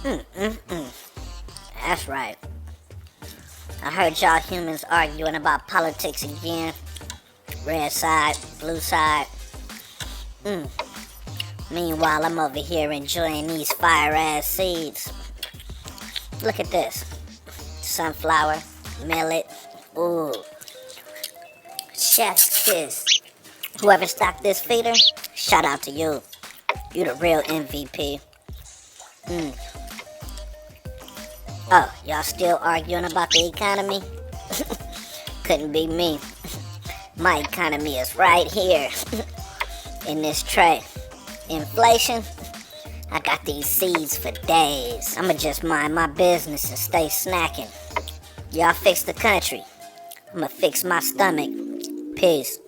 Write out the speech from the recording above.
That's right. I heard y'all humans arguing about politics again. Red side, blue side. Meanwhile, I'm over here enjoying these fire-ass seeds. Look at this. Sunflower, millet, ooh. Chef's kiss. Whoever stocked this feeder, shout out to you. You the real MVP. Oh, y'all still arguing about the economy? Couldn't be me. My economy is right here in this tray. Inflation? I got these seeds for days. I'ma just mind my business and stay snacking. Y'all fix the country. I'ma fix my stomach. Peace.